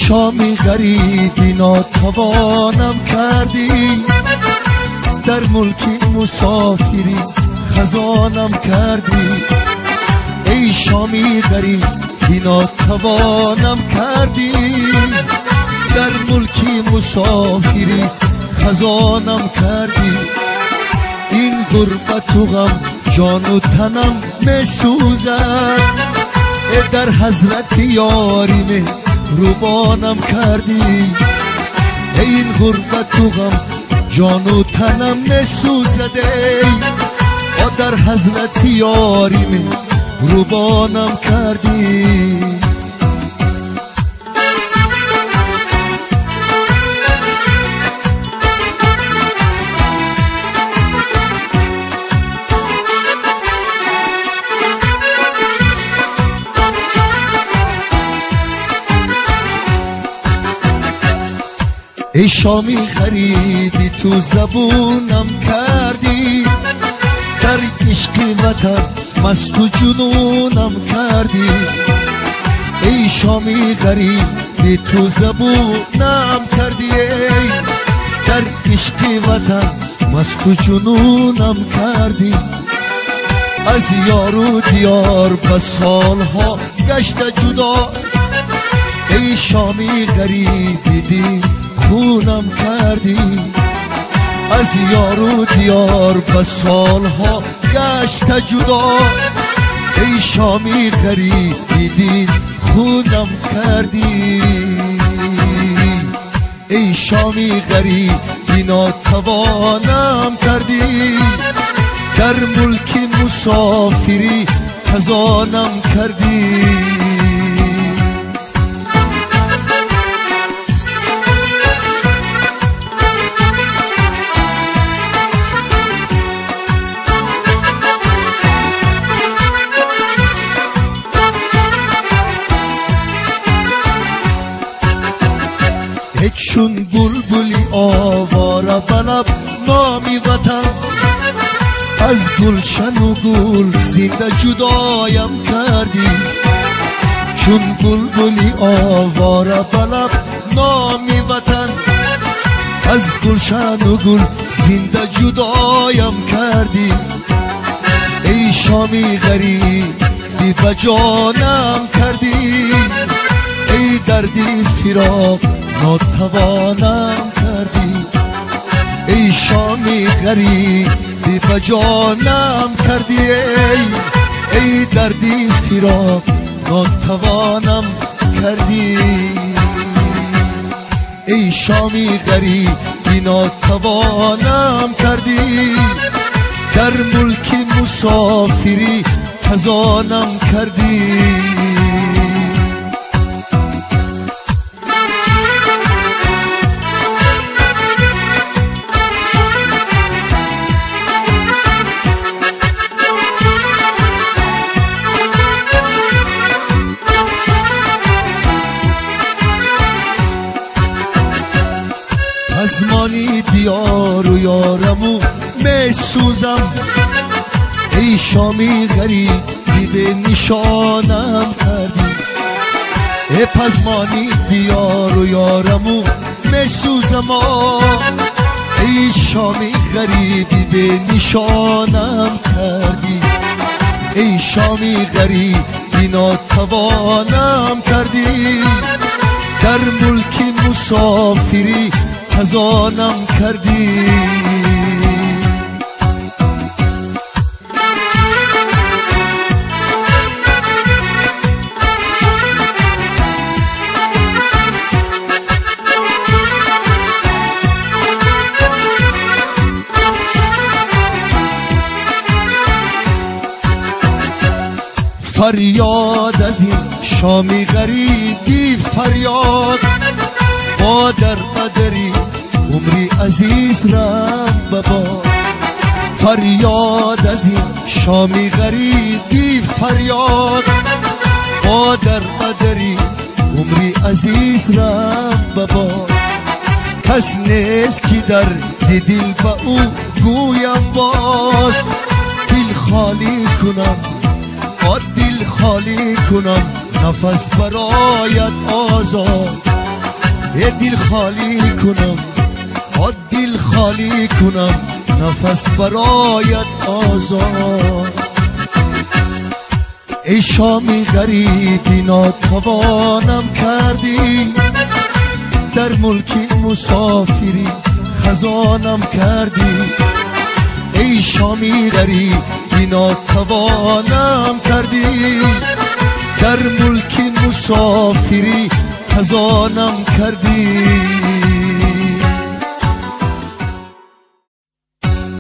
شامی غریبی ناتوانم کردی، در ملکی مسافری خزانم کردی. ای شامی غریبی ناتوانم کردی، در ملکی مسافری خزانم کردی. این غربت و غم جان و تنم می سوزد، در حضرت یاری روبانم کردی. این غربت و غم جان و تنم می سوزد، در حضرت یاری روبانم کردی. ای شامی غریبی تو زبونم کردی، در عشق وطن مست و جنونم کردی. ای شامی غریبی تو زبونم کردی، در عشق وطن مست و جنونم کردی. از یار و دیار به سالها گشت جدا، ای شامی غریبی دی خونم کردی. از یار و دیار به سالها گشت جدا، ای شامی غریبی دی خونم کردی. ای شامی غریبی ناتوانم کردی، در ملک مسافری خزانم کردی. چون بلبلی آواره بلب نامی وطن، از گلشن و گل زنده جدایم کردی. چون بلبلی آواره بلب نامی وطن، از گلشن و گل زنده جدایم کردی. ای شامی غریبی به جانم کردی، ای دردی فراق ناتوانم کردی. ای شامی غریبی به جانم کردی، ای دردی فراق ناتوانم کردی. ای شامی غریبی ناتوانم کردی، در ملک مسافری خزانم کردی. از مانی دیار و یارمو می سوزم، ای شامی غریبی به نشانم کردی. ای پزمانی دیار و یارمو می سوزم، ای شامی غریبی به نشانم کردی. ای شامی غریبی ناتوانم کردی، در ملک مسافری خزانم کردی. فریاد از این شامی غریبی فریاد، با در قدری عمری عزیز رم ببا. فریاد از این شامی غریبی فریاد، با در قدری عمری عزیز رم ببا. کس نیست که در دل با او گویم باز، دل خالی کنم دل خالی کنم، نفس برایت آزاد. یه دل خالی کنم دل خالی کنم نفس برایت آزاد ای شامی غریبی ناتوانم کردی در ملک مسافری خزانم کردی ای شامی غریبی ناتوانم کردی در ملک مسافری خزانم کردی